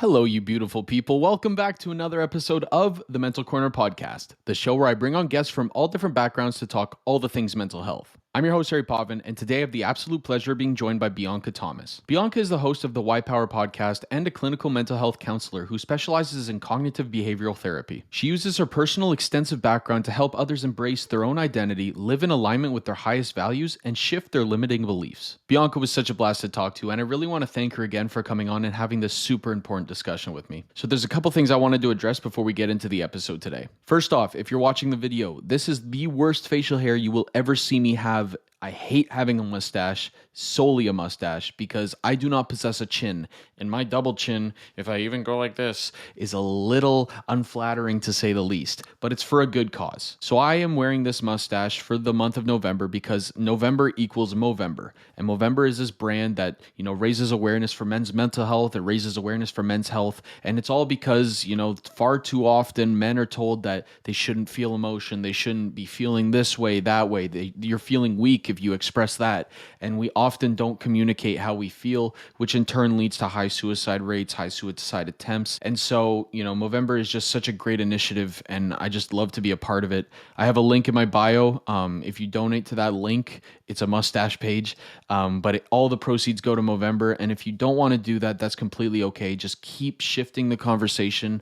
Hello, you beautiful people. Welcome back to another episode of the Mental Corner Podcast, the show where I bring on guests from all different backgrounds to talk all the things mental health. I'm your host, Harry Potvin, and today I have the absolute pleasure of being joined by Bianca Thomas. Bianca is the host of the WhyPower Podcast and a clinical mental health counselor who specializes in cognitive behavioral therapy. She uses her personal extensive background to help others embrace their own identity, live in alignment with their highest values, and shift their limiting beliefs. Bianca was such a blast to talk to, and I really want to thank her again for coming on and having this super important discussion with me. So there's a couple things I wanted to address before we get into the episode today. First off, if you're watching the video, this is the worst facial hair you will ever see me have. I hate having a mustache, solely a mustache, because I do not possess a chin. And my double chin, if I even go like this, is a little unflattering to say the least. But it's for a good cause. So I am wearing this mustache for the month of November because November equals Movember. And Movember is this brand that, raises awareness for men's mental health. It raises awareness for men's health. And it's all because, far too often men are told that they shouldn't feel emotion. They shouldn't be feeling this way, that way. You're feeling weak if you express that. And we often don't communicate how we feel, which in turn leads to high suicide rates, high suicide attempts. And so, Movember is just such a great initiative, and I just love to be a part of it. I have a link in my bio. If you donate to that link, it's a mustache page, but all the proceeds go to Movember. And if you don't want to do that, that's completely okay. Just keep shifting the conversation,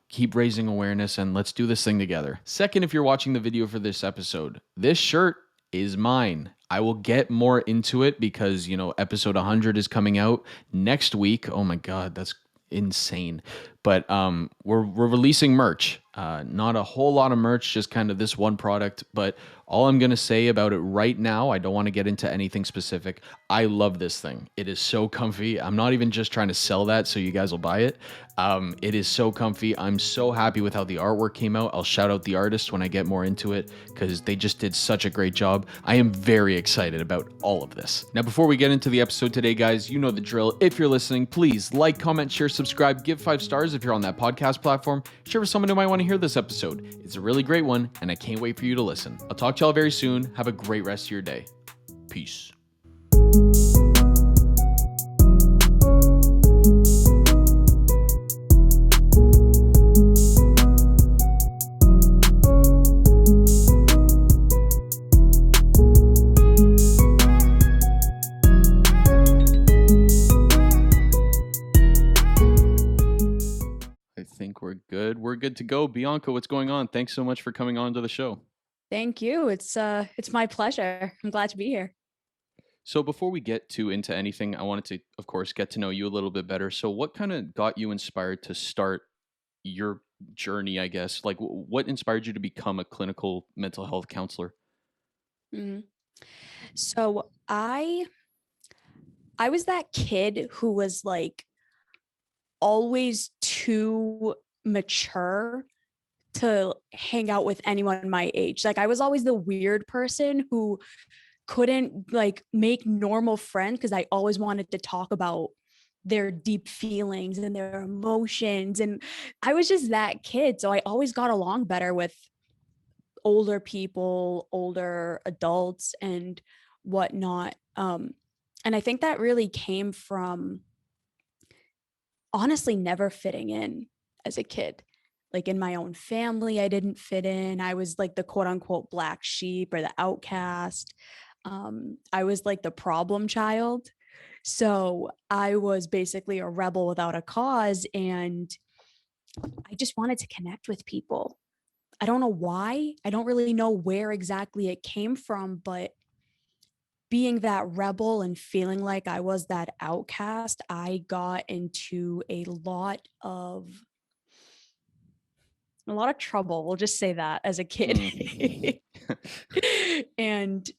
keep raising awareness, and let's do this thing together. Second, if you're watching the video for this episode, this shirt is mine. I will get more into it because, episode 100 is coming out next week. Oh my God, that's insane. But we're releasing merch. Not a whole lot of merch, just kind of this one product. But all I'm going to say about it right now, I don't want to get into anything specific. I love this thing. It is so comfy. I'm not even just trying to sell that so you guys will buy it. It is so comfy. I'm so happy with how the artwork came out. I'll shout out the artist when I get more into it because they just did such a great job. I am very excited about all of this. Now, before we get into the episode today, guys, you know the drill. If you're listening, please like, comment, share, subscribe, give 5 stars if you're on that podcast platform. Share with someone who might want to hear this episode. It's a really great one, and I can't wait for you to listen. I'll talk to y'all very soon. Have a great rest of your day. Peace. We're good to go. Bianca, what's going on? Thanks so much for coming on to the show. Thank you. It's my pleasure. I'm glad to be here. So before we get into anything, I wanted to, of course, get to know you a little bit better. So what kind of got you inspired to start your journey, I guess? Like what inspired you to become a clinical mental health counselor? Mm-hmm. So I was that kid who was like always too mature to hang out with anyone my age. Like I was always the weird person who couldn't like make normal friends because I always wanted to talk about their deep feelings and their emotions. And I was just that kid. So I always got along better with older people, older adults and whatnot. And I think that really came from honestly never fitting in as a kid. Like in my own family, I didn't fit in. I was like the quote unquote black sheep or the outcast. I was like the problem child. So I was basically a rebel without a cause. And I just wanted to connect with people. I don't know why. I don't really know where exactly it came from, but being that rebel and feeling like I was that outcast, I got into a lot of trouble. We'll just say that as a kid. And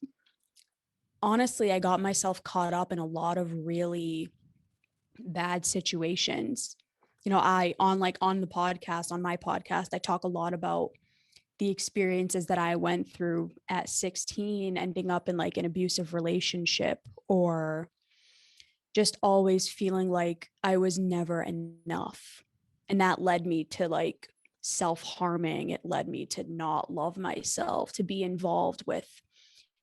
honestly, I got myself caught up in a lot of really bad situations. On the podcast, on my podcast, I talk a lot about the experiences that I went through at 16, ending up in like an abusive relationship, or just always feeling like I was never enough. And that led me to like self-harming. It led me to not love myself, to be involved with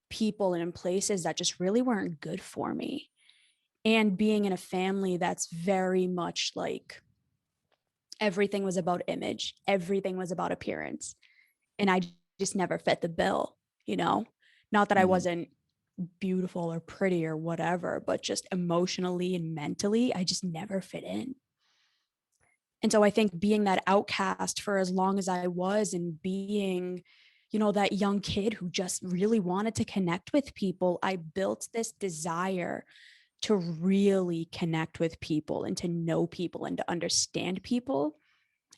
people and in places that just really weren't good for me. And being in a family that's very much like everything was about image. Everything was about appearance. And I just never fit the bill, you know? Not that I wasn't beautiful or pretty or whatever, but just emotionally and mentally, I just never fit in. And so I think being that outcast for as long as I was, and being, that young kid who just really wanted to connect with people, I built this desire to really connect with people and to know people and to understand people.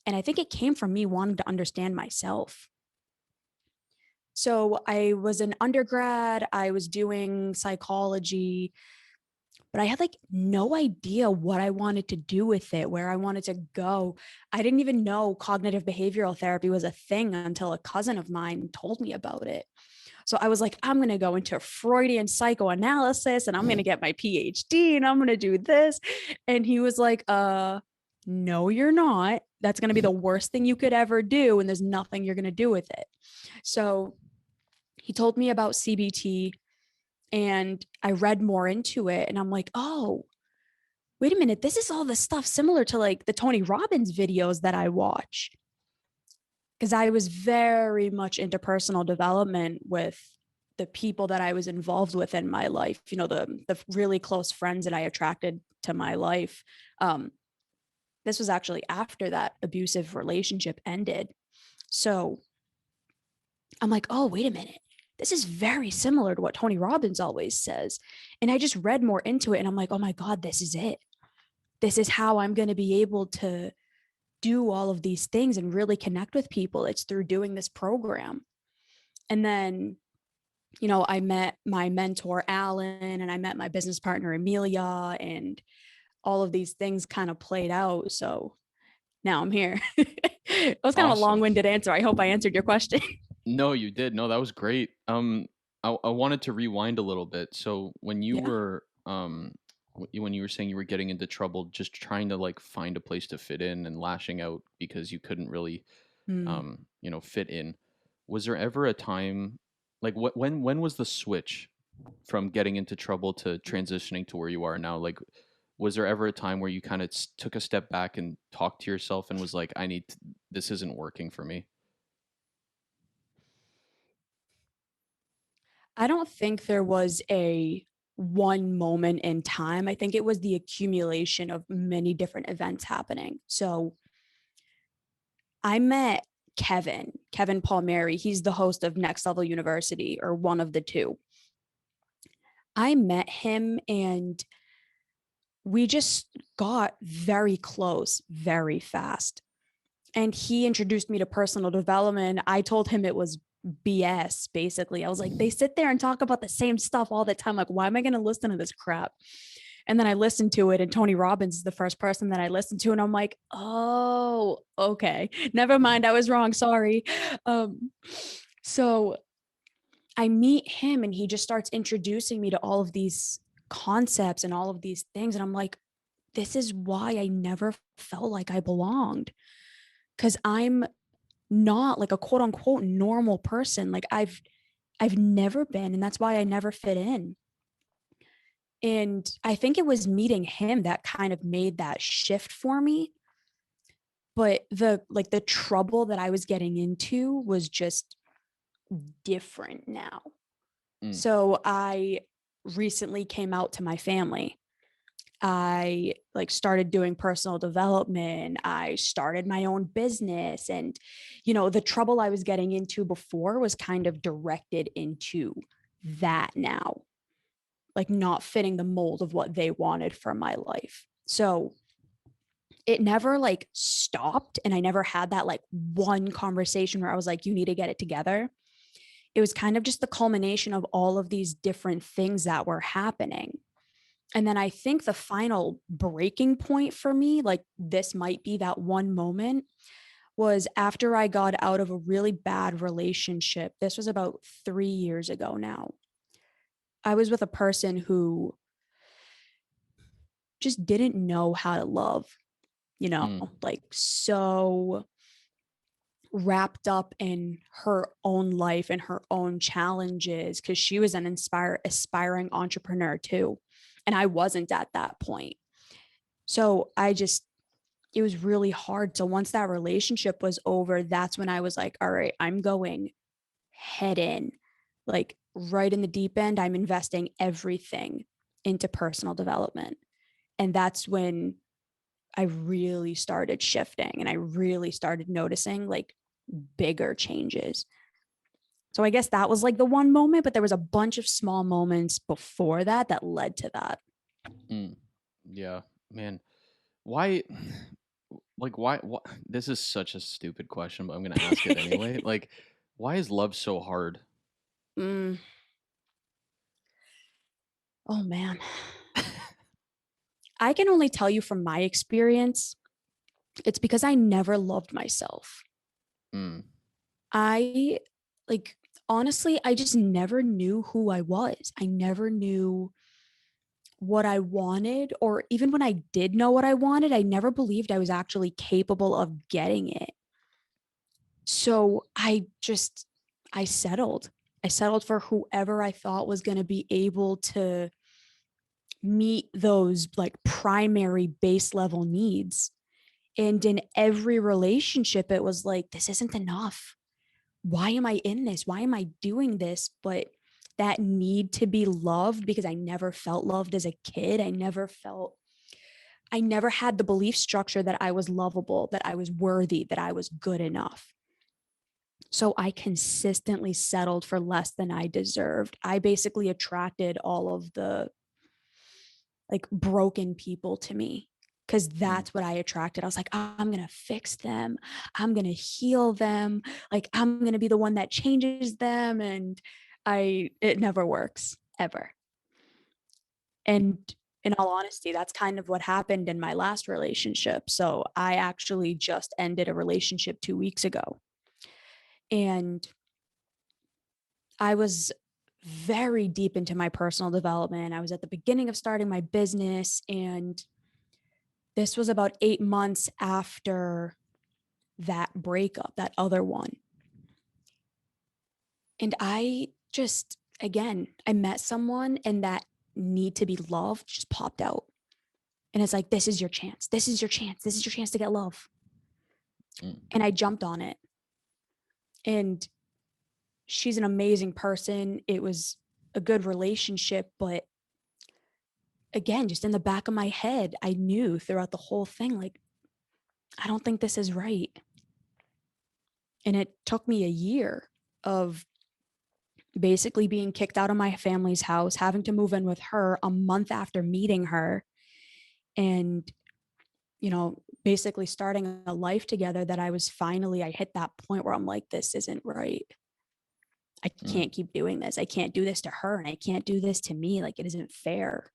And I think it came from me wanting to understand myself. So I was an undergrad, I was doing psychology, but I had like no idea what I wanted to do with it, where I wanted to go. I didn't even know cognitive behavioral therapy was a thing until a cousin of mine told me about it. So I was like, I'm going to go into Freudian psychoanalysis and I'm going to get my PhD and I'm going to do this. And he was like, no, you're not. That's going to be the worst thing you could ever do. And there's nothing you're going to do with it. So he told me about CBT and I read more into it. And I'm like, oh, wait a minute. This is all the stuff similar to like the Tony Robbins videos that I watch. Because I was very much into personal development with the people that I was involved with in my life, the really close friends that I attracted to my life. This was actually after that abusive relationship ended. So I'm like, oh, wait a minute. This is very similar to what Tony Robbins always says. And I just read more into it and I'm like, oh my God, this is it. This is how I'm going to be able to do all of these things and really connect with people. It's through doing this program. And then, I met my mentor, Alan, and I met my business partner, Amelia, and all of these things kind of played out. So now I'm here. It was kind of a Awesome. long-winded answer. I hope I answered your question. No, you did. No, that was great. I wanted to rewind a little bit. So when you Yeah. were when you were saying you were getting into trouble, just trying to like find a place to fit in and lashing out because you couldn't really fit in, was there ever a time like when was the switch from getting into trouble to transitioning to where you are now? Like, was there ever a time where you kind of took a step back and talked to yourself and was like, this isn't working for me? I don't think there was a one moment in time. I think it was the accumulation of many different events happening. So I met Kevin Palmieri. He's the host of Next Level University, or one of the two. I met him and we just got very close very fast. And he introduced me to personal development. I told him it was BS, basically. I was like, they sit there and talk about the same stuff all the time. Like, why am I going to listen to this crap? And then I listened to it, and Tony Robbins is the first person that I listened to. And I'm like, oh, okay. Never mind. I was wrong. Sorry. So I meet him, and he just starts introducing me to all of these concepts and all of these things. And I'm like, this is why I never felt like I belonged. Because I'm not like a quote unquote normal person. Like I've never been, and that's why I never fit in. And I think it was meeting him that kind of made that shift for me. But the trouble that I was getting into was just different now. Mm. So I recently came out to my family. I like started doing personal development. I started my own business, and the trouble I was getting into before was kind of directed into that now, like not fitting the mold of what they wanted from my life. So it never like stopped, and I never had that like one conversation where I was like, you need to get it together. It was kind of just the culmination of all of these different things that were happening. And then I think the final breaking point for me, like this might be that one moment, was after I got out of a really bad relationship. This was about 3 years ago now. I was with a person who just didn't know how to love, Mm. like so wrapped up in her own life and her own challenges, because she was an aspiring entrepreneur too. And I wasn't at that point. So it was really hard. So once that relationship was over, that's when I was like, all right, I'm going head in, like right in the deep end. I'm investing everything into personal development. And that's when I really started shifting and I really started noticing like bigger changes. So I guess that was like the one moment, but there was a bunch of small moments before that that led to that. Yeah, man. Why, why, this is such a stupid question, but I'm going to ask it anyway. Like, why is love so hard? Mm. Oh man. I can only tell you from my experience, it's because I never loved myself. Mm. I like, honestly, I just never knew who I was. I never knew what I wanted, or even when I did know what I wanted, I never believed I was actually capable of getting it. So I settled. I settled for whoever I thought was going to be able to meet those like primary base level needs. And in every relationship, it was like, this isn't enough. Why am I in this? Why am I doing this? But that need to be loved, because I never felt loved as a kid. I never had the belief structure that I was lovable, that I was worthy, that I was good enough. So I consistently settled for less than I deserved. I basically attracted all of the like broken people to me, because that's what I attracted. I was like, I'm going to fix them. I'm going to heal them. Like, I'm going to be the one that changes them. And it never works ever. And in all honesty, that's kind of what happened in my last relationship. So I actually just ended a relationship 2 weeks ago. And I was very deep into my personal development. I was at the beginning of starting my business, and this was about 8 months after that breakup, that other one. And I met someone, and that need to be loved just popped out. And it's like, this is your chance. This is your chance. This is your chance to get love. And I jumped on it. And she's an amazing person. It was a good relationship, but again, just in the back of my head, I knew throughout the whole thing, like, I don't think this is right. And it took me a year of basically being kicked out of my family's house, having to move in with her a month after meeting her, and, basically starting a life together, that I hit that point where I'm like, this isn't right. I can't keep doing this. I can't do this to her, and I can't do this to me. Like, it isn't fair.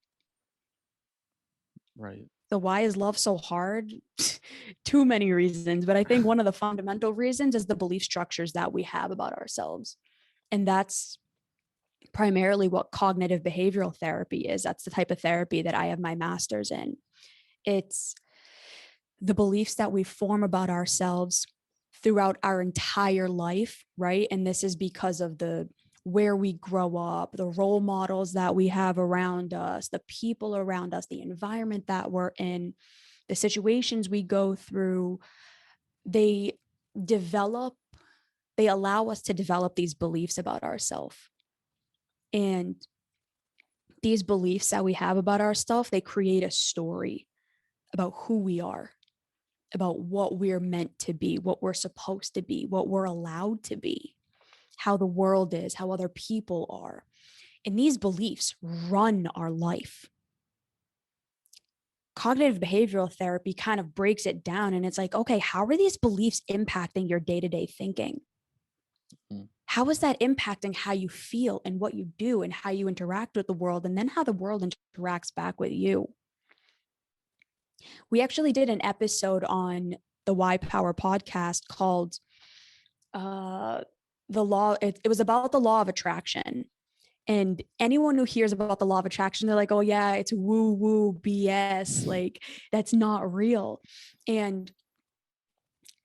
Right. So why is love so hard? Too many reasons, but I think one of the fundamental reasons is the belief structures that we have about ourselves. And that's primarily what cognitive behavioral therapy is. That's the type of therapy that I have my master's in. It's the beliefs that we form about ourselves throughout our entire life, right? And this is because of where we grow up, the role models that we have around us, the people around us, the environment that we're in, the situations we go through. They allow us to develop these beliefs about ourselves. And these beliefs that we have about ourselves, they create a story about who we are, about what we're meant to be, what we're supposed to be, what we're allowed to be, how the world is, how other people are. And these beliefs run our life. Cognitive behavioral therapy kind of breaks it down, and it's like, okay, how are these beliefs impacting your day-to-day thinking? How is that impacting how you feel and what you do and how you interact with the world, and then how the world interacts back with you? We actually did an episode on the WhyPower podcast called the law. It was about the law of attraction. And anyone who hears about the law of attraction, they're like, oh yeah, it's woo woo BS. Like, that's not real. And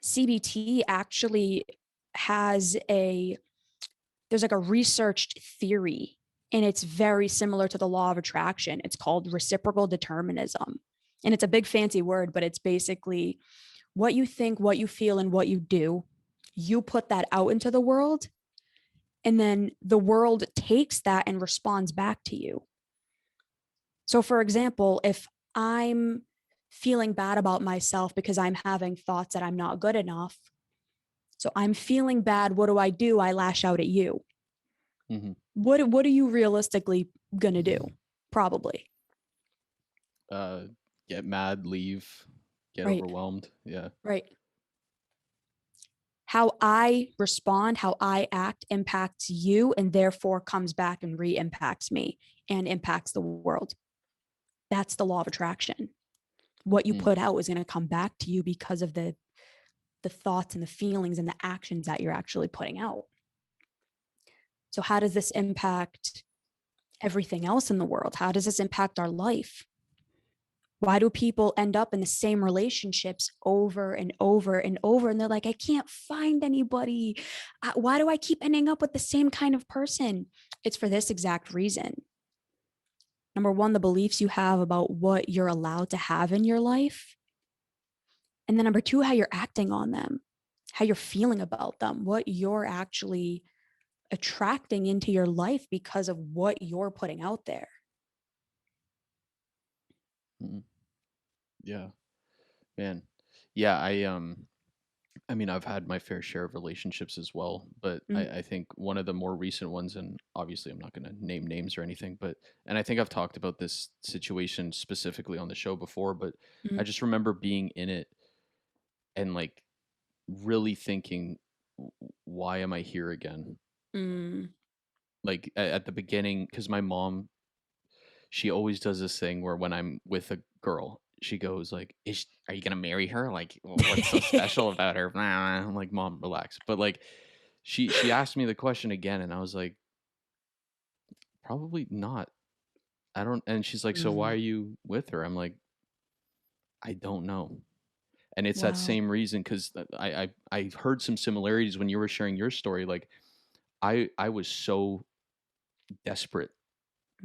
CBT actually there's like a researched theory, and it's very similar to the law of attraction. It's called reciprocal determinism. And it's a big fancy word, but it's basically what you think, what you feel, and what you do. You put that out into the world, and then the world takes that and responds back to you. So, for example, if I'm feeling bad about myself because I'm having thoughts that I'm not good enough, so I'm feeling bad, what do? I lash out at you. Mm-hmm. What are you realistically gonna do? Probably. Get mad, leave, get Right. overwhelmed. Yeah. Right. How I respond, how I act impacts you, and therefore comes back and re-impacts me and impacts the world. That's the law of attraction. What you put out is going to come back to you because of the thoughts and the feelings and the actions that you're actually putting out. So how does this impact everything else in the world? How does this impact our life? Why do people end up in the same relationships over and over and over? And they're like, I can't find anybody. Why do I keep ending up with the same kind of person? It's for this exact reason. Number one, the beliefs you have about what you're allowed to have in your life. And then number two, how you're acting on them, how you're feeling about them, what you're actually attracting into your life because of what you're putting out there. Mm-hmm. Yeah, man. Yeah, I mean, I've had my fair share of relationships as well, but I think one of the more recent ones, and obviously I'm not going to name names or anything, but, and I think I've talked about this situation specifically on the show before, but I just remember being in it and like really thinking, why am I here again? Like at the beginning, because my mom, she always does this thing where when I'm with a girl, she goes like, are you gonna marry her? Like, what's so special about her? I'm like, Mom, relax. But like, she asked me the question again, and I was like, probably not. I don't. And she's like, so why are you with her? I'm like, I don't know. And it's that Wow. same reason, because I heard some similarities when you were sharing your story. Like, I was so desperate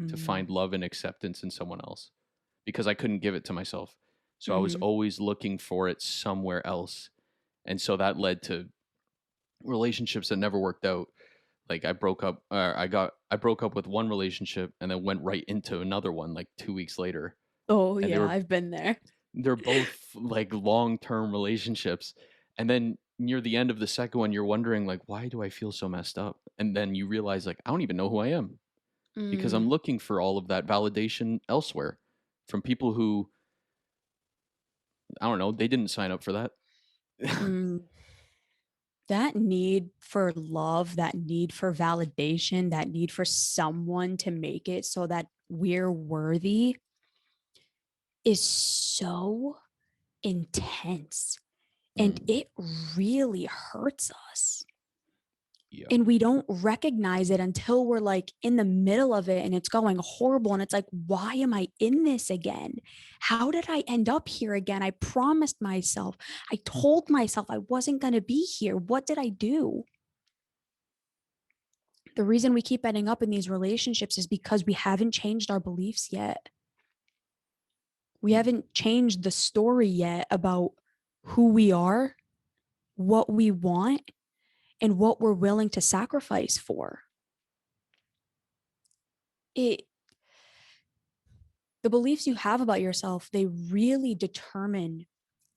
to find love and acceptance in someone else because I couldn't give it to myself. So I was always looking for it somewhere else. And so that led to relationships that never worked out. Like I broke up, I broke up with one relationship and then went right into another one like 2 weeks later. Oh, And yeah, I've been there. they're both like long-term relationships. And then near the end of the second one, you're wondering like, why do I feel so messed up? And then you realize like, I don't even know who I am because I'm looking for all of that validation elsewhere from people who, I don't know, they didn't sign up for that. That need for love, that need for validation, that need for someone to make it so that we're worthy is so intense. And it really hurts us. Yeah. And we don't recognize it until we're like in the middle of it and it's going horrible. And it's like, why am I in this again? How did I end up here again? I promised myself, I told myself I wasn't going to be here. What did I do? The reason we keep ending up in these relationships is because we haven't changed our beliefs yet. We haven't changed the story yet about who we are, what we want, and what we're willing to sacrifice for. The beliefs you have about yourself, they really determine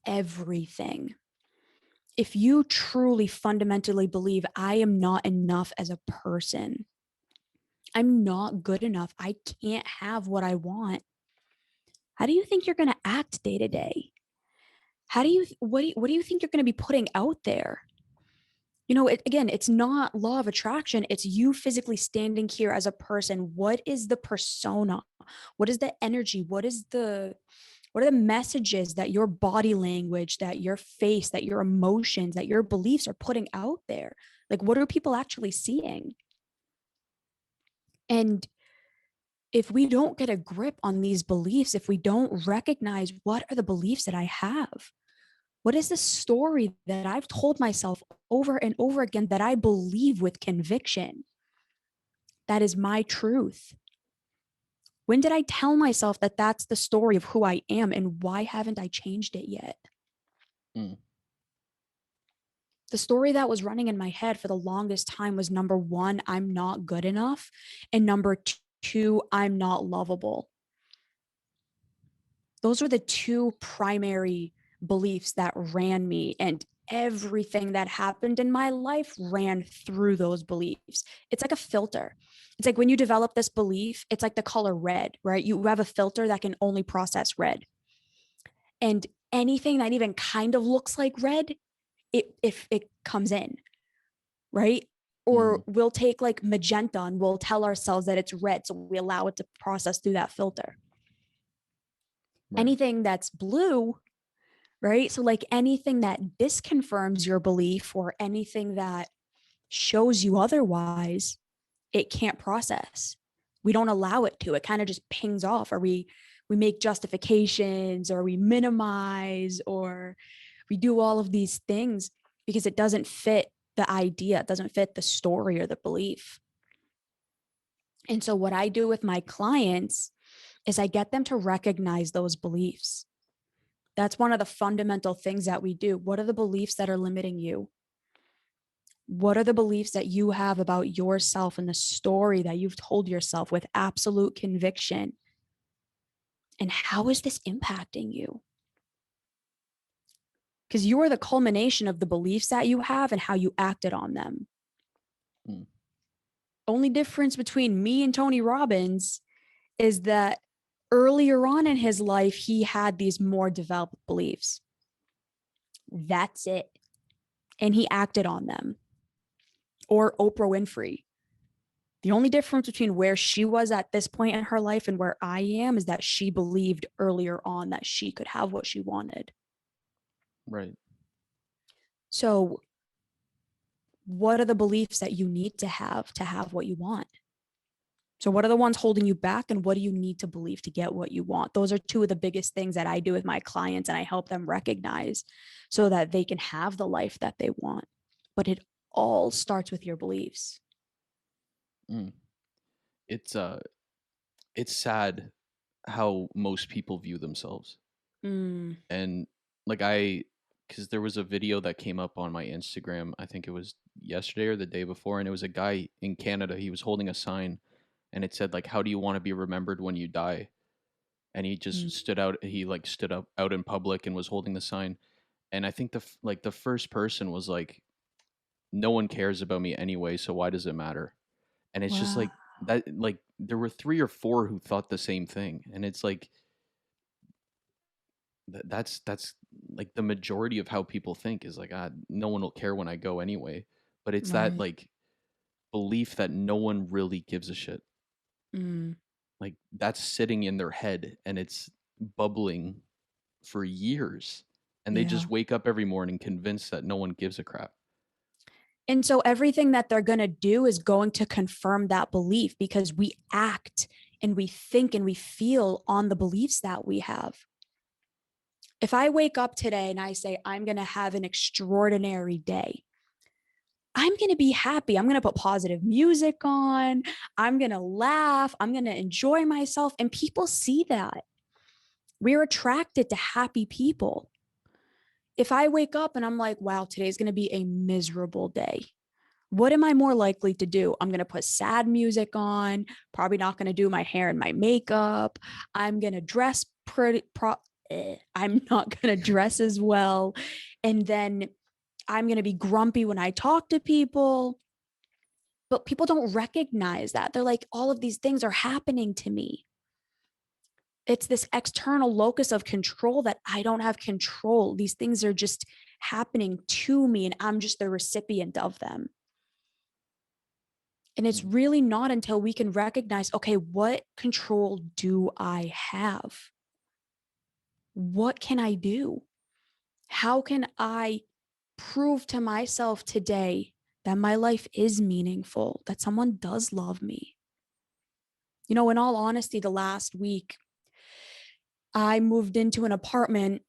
everything. If you truly fundamentally believe I am not enough as a person, I'm not good enough, I can't have what I want, how do you think you're going to act day to day? What do you think you're going to be putting out there? Again, it's not law of attraction. It's you physically standing here as a person. What is the persona? What is the energy? what are the messages that your body language, that your face, that your emotions, that your beliefs are putting out there? Like, what are people actually seeing? And if we don't get a grip on these beliefs, if we don't recognize what are the beliefs that I have, what is the story that I've told myself over and over again that I believe with conviction, that is my truth, When did I tell myself that that's the story of who I am, and why haven't I changed it yet? Mm. The story that was running in my head for the longest time was, number one, I'm not good enough. And number two, I'm not lovable. Those were the two primary beliefs that ran me, and everything that happened in my life ran through those beliefs. It's like a filter. It's like when you develop this belief, it's like the color red, right? You have a filter that can only process red. And anything that even kind of looks like red, if it comes in, right? Or we'll take like magenta and we'll tell ourselves that it's red, so we allow it to process through that filter. Right. Anything that's blue, right? So like anything that disconfirms your belief or anything that shows you otherwise, it can't process. We don't allow it to. It kind of just pings off, or we make justifications, or we minimize, or we do all of these things because it doesn't fit the idea, it doesn't fit the story or the belief. And so what I do with my clients is I get them to recognize those beliefs. That's one of the fundamental things that we do. What are the beliefs that are limiting you? What are the beliefs that you have about yourself and the story that you've told yourself with absolute conviction? And how is this impacting you? Because you are the culmination of the beliefs that you have and how you acted on them. Mm. Only difference between me and Tony Robbins is that earlier on in his life, he had these more developed beliefs. That's it. And he acted on them. Or Oprah Winfrey. The only difference between where she was at this point in her life and where I am is that she believed earlier on that she could have what she wanted. Right. So what are the beliefs that you need to have what you want? So what are the ones holding you back, and what do you need to believe to get what you want? Those are two of the biggest things that I do with my clients, and I help them recognize so that they can have the life that they want. But it all starts with your beliefs. Mm. It's sad how most people view themselves. And like because there was a video that came up on my Instagram, I think it was yesterday or the day before, and it was a guy in Canada. He was holding a sign, and it said like, "How do you want to be remembered when you die?" And he just stood out. He like stood up out in public and was holding the sign. And I think the first person was like, "No one cares about me anyway, so why does it matter?" And it's just Wow. like that. Like there were 3 or 4 who thought the same thing, and it's like that's like the majority of how people think is like, no one will care when I go anyway. But it's that Right. like belief that no one really gives a shit. Mm. Like that's sitting in their head and it's bubbling for years. And they Yeah. just wake up every morning convinced that no one gives a crap. And so everything that they're going to do is going to confirm that belief, because we act and we think and we feel on the beliefs that we have. If I wake up today and I say, I'm going to have an extraordinary day, I'm going to be happy. I'm going to put positive music on. I'm going to laugh. I'm going to enjoy myself. And people see that. We're attracted to happy people. If I wake up and I'm like, wow, today's going to be a miserable day, what am I more likely to do? I'm going to put sad music on, probably not going to do my hair and my makeup. I'm going to dress I'm not going to dress as well. And then I'm going to be grumpy when I talk to people. But people don't recognize that. They're like, all of these things are happening to me. It's this external locus of control that I don't have control. These things are just happening to me, and I'm just the recipient of them. And it's really not until we can recognize, okay, what control do I have? What can I do? How can I prove to myself today that my life is meaningful, that someone does love me? You know, in all honesty, the last week, I moved into an apartment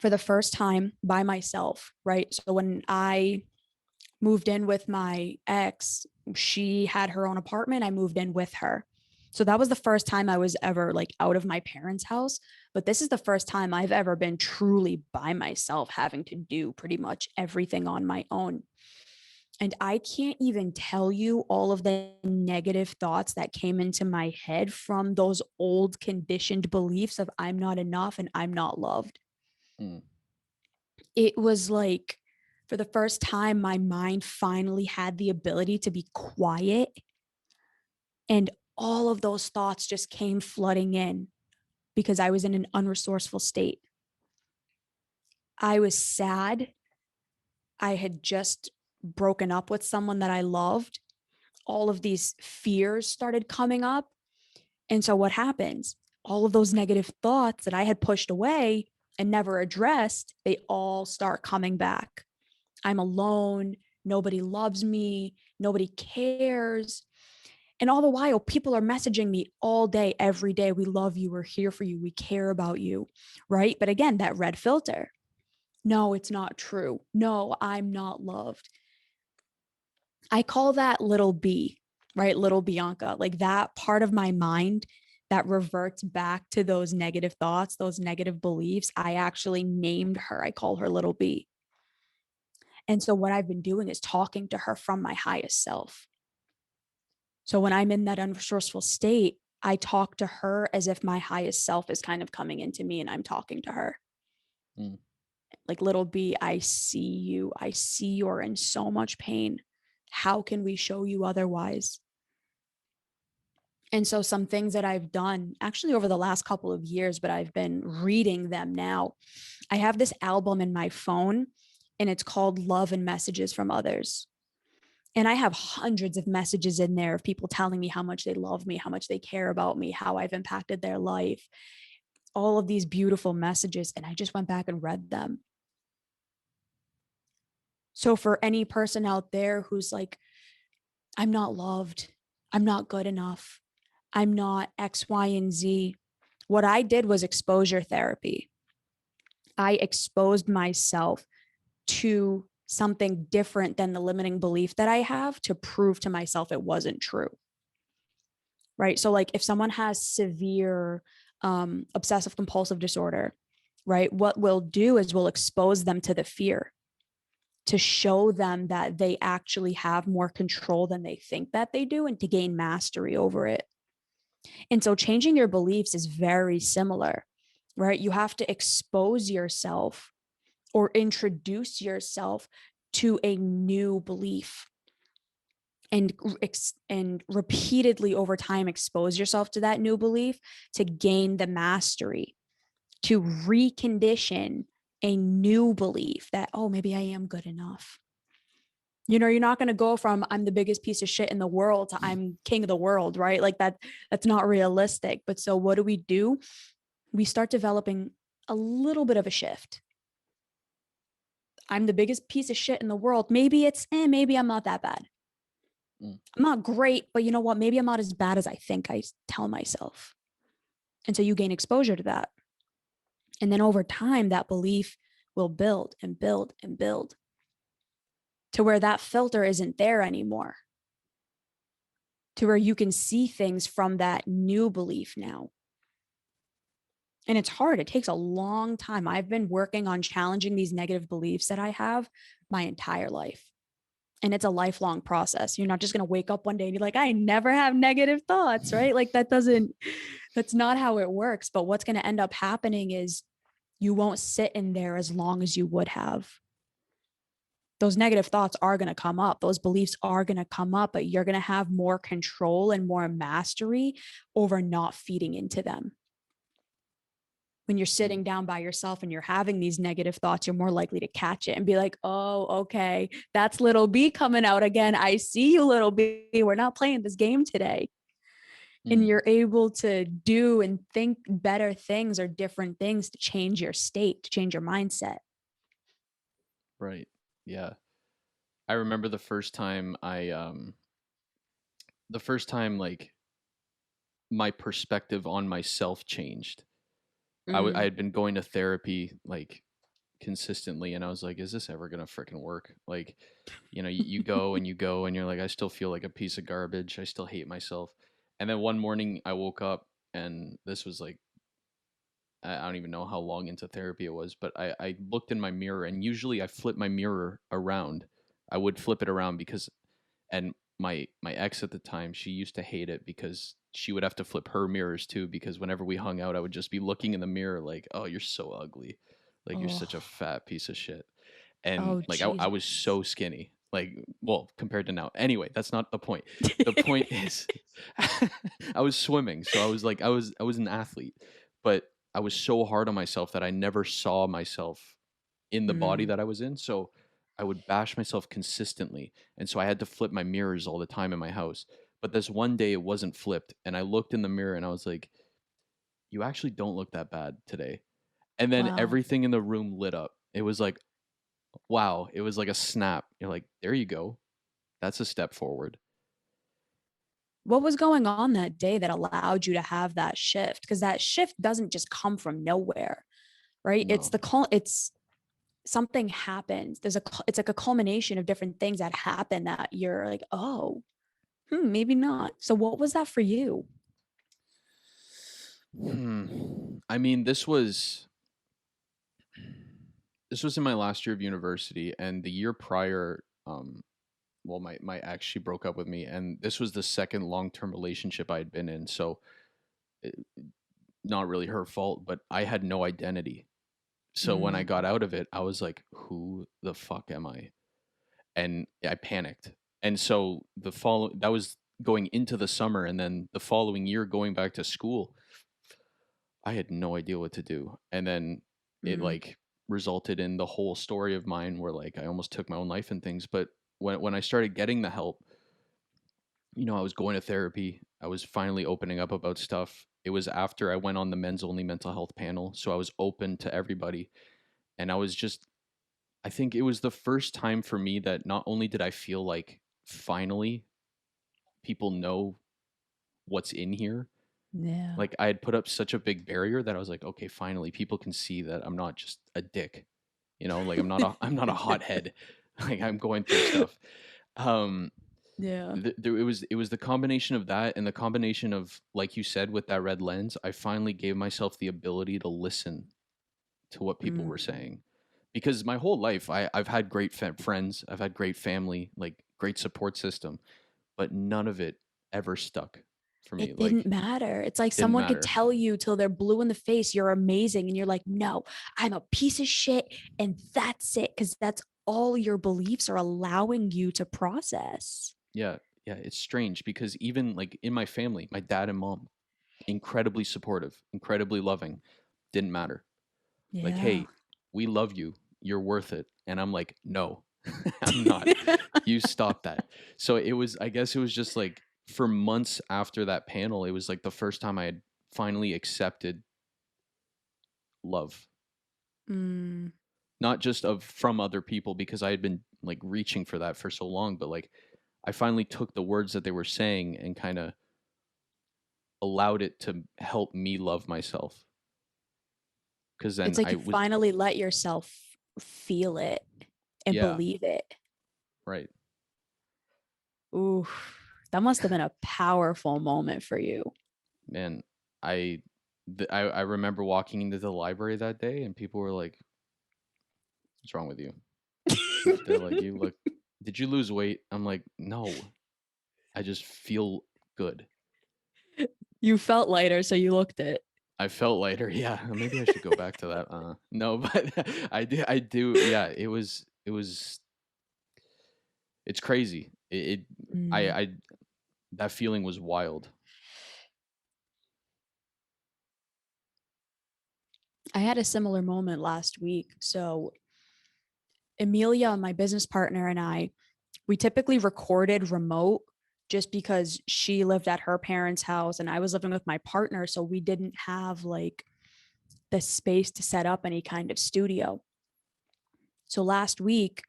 for the first time by myself, right? So when I moved in with my ex, she had her own apartment. I moved in with her. So that was the first time I was ever like out of my parents' house. But this is the first time I've ever been truly by myself, having to do pretty much everything on my own. And I can't even tell you all of the negative thoughts that came into my head from those old conditioned beliefs of I'm not enough and I'm not loved. Mm. It was like, for the first time, my mind finally had the ability to be quiet. And all of those thoughts just came flooding in because I was in an unresourceful state. I was sad. I had just broken up with someone that I loved. All of these fears started coming up. And so what happens? All of those negative thoughts that I had pushed away and never addressed, they all start coming back. I'm alone. Nobody loves me. Nobody cares. And all the while, people are messaging me all day, every day. We love you. We're here for you. We care about you. Right. But again, that red filter. No, it's not true. No, I'm not loved. I call that little B, right? Little Bianca, like that part of my mind that reverts back to those negative thoughts, those negative beliefs. I actually named her. I call her little B. And so what I've been doing is talking to her from my highest self. So when I'm in that unresourceful state, I talk to her as if my highest self is kind of coming into me and I'm talking to her. Mm. Like, little B, I see you. I see you're in so much pain. How can we show you otherwise? And so some things that I've done actually over the last couple of years, but I've been reading them now. I have this album in my phone and it's called Love and Messages from Others. And I have hundreds of messages in there of people telling me how much they love me, how much they care about me, how I've impacted their life, all of these beautiful messages. And I just went back and read them. So for any person out there who's like, I'm not loved, I'm not good enough, I'm not X, Y, and Z, what I did was exposure therapy. I exposed myself to something different than the limiting belief that I have to prove to myself it wasn't true. Right. So, like, if someone has severe obsessive compulsive disorder, right, what we'll do is we'll expose them to the fear to show them that they actually have more control than they think that they do and to gain mastery over it. And so changing your beliefs is very similar, right? You have to expose yourself or introduce yourself to a new belief and repeatedly over time expose yourself to that new belief to gain the mastery, to recondition a new belief that, oh, maybe I am good enough. You know, you're not going to go from I'm the biggest piece of shit in the world to I'm king of the world, right? Like that's not realistic. But so what do? We start developing a little bit of a shift. I'm the biggest piece of shit in the world. Maybe maybe I'm not that bad. I'm not great, but you know what? Maybe I'm not as bad as I think I tell myself. And so you gain exposure to that. And then over time, that belief will build and build and build to where that filter isn't there anymore, to where you can see things from that new belief now. And it's hard. It takes a long time. I've been working on challenging these negative beliefs that I have my entire life. And it's a lifelong process. You're not just going to wake up one day and you're like, I never have negative thoughts, right? Like that's not how it works. But what's going to end up happening is you won't sit in there as long as you would have. Those negative thoughts are going to come up. Those beliefs are going to come up, but you're going to have more control and more mastery over not feeding into them. When you're sitting down by yourself and you're having these negative thoughts, you're more likely to catch it and be like, oh, okay, that's little B coming out again. I see you, little B. We're not playing this game today. And you're able to do and think better things or different things to change your state, to change your mindset. Right. Yeah. I remember the first time like my perspective on myself changed. I had been going to therapy like consistently, and I was like, is this ever gonna freaking work? Like, you know, you go and you go and you're like, I still feel like a piece of garbage. I still hate myself. And then one morning I woke up, and this was like, I don't even know how long into therapy it was, but I looked in my mirror, and usually I flip my mirror around. I would flip it around because, and my ex at the time, she used to hate it because she would have to flip her mirrors too, because whenever we hung out, I would just be looking in the mirror like, oh, you're so ugly, like you're such a Oh, fat piece of shit. And oh, like I was Jesus. so skinny, like, well, compared to now. Anyway, that's not the point. The point is I was swimming, so I was like, I was an athlete, but I was so hard on myself that I never saw myself in the body Mm, that I was in. So I would bash myself consistently. And so I had to flip my mirrors all the time in my house. But this one day it wasn't flipped. And I looked in the mirror and I was like, you actually don't look that bad today. And then wow. everything in the room lit up. It was like, wow. It was like a snap. You're like, there you go. That's a step forward. What was going on that day that allowed you to have that shift? Because that shift doesn't just come from nowhere, right? It's No. the call. It's something happens. It's like a culmination of different things that happen that you're like, oh, maybe not. So what was that for you? I mean, this was in my last year of university, and the year prior, well, my ex, she broke up with me, and this was the second long-term relationship I had been in. So it, not really her fault, but I had no identity. So when I got Mm, out of it, I was like, who the fuck am I? And I panicked. And so that was going into the summer, and then the following year going back to school, I had no idea what to do. And then it mm, like resulted in the whole story of mine where like I almost took my own life and things. But when I started getting the help, I was going to therapy. I was finally opening up about stuff. It was after I went on the men's only mental health panel. So I was open to everybody. And I think it was the first time for me that not only did I feel like finally people know what's in here, yeah. like I had put up such a big barrier that I was like, okay, finally people can see that I'm not just a dick, like I'm not a hothead, like I'm going through stuff. Um, Yeah. it was the combination of that and the combination of, like you said, with that red lens. I finally gave myself the ability to listen to what people were Mm. saying, because my whole life I've had great friends, I've had great family, like great support system, but none of it ever stuck for me. It didn't Like, matter. It's like didn't someone could matter. tell you till they're blue in the face, you're amazing. And you're like, no, I'm a piece of shit. And that's it. Cause that's all your beliefs are allowing you to process. Yeah, yeah, it's strange because even like in my family, my dad and mom, incredibly supportive, incredibly loving, didn't matter. Like, Yeah. hey, we love you, you're worth it. And I'm like, no, I'm not. You stop that. So I guess it was just like for months after that panel, it was like the first time I had finally accepted love, Mm, not just of from other people, because I had been like reaching for that for so long, but like I finally took the words that they were saying and kind of allowed it to help me love myself. Because then it's like I you was, finally let yourself feel it and yeah, believe it. right. Ooh, that must have been a powerful moment for you. Man, I, I remember walking into the library that day and people were like, what's wrong with you? They're like, you look, did you lose weight? I'm like, no, I just feel good. You felt lighter, so you looked it. I felt lighter. Yeah, maybe I should go back to that. No, but I do. Yeah, it's crazy. Mm. I that feeling was wild. I had a similar moment last week. So Amelia, my business partner, and we typically recorded remote just because she lived at her parents' house and I was living with my partner. So we didn't have like the space to set up any kind of studio. So last week,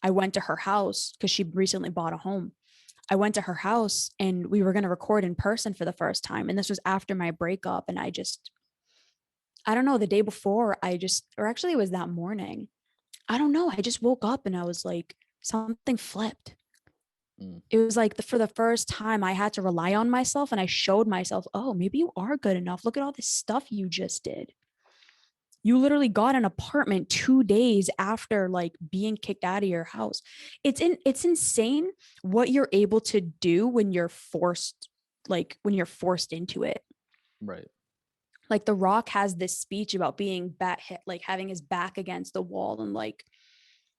I went to her house because she recently bought a home. I went to her house and we were going to record in person for the first time. And this was after my breakup. And I don't know, the day before, or actually, it was that morning. I don't know. I just woke up and I was like, something flipped. It was like for the first time I had to rely on myself, and I showed myself, oh, maybe you are good enough. Look at all this stuff you just did. You literally got an apartment 2 days after like being kicked out of your house. It's insane what you're able to do when you're forced into it. Right. Like The Rock has this speech about being like having his back against the wall, and like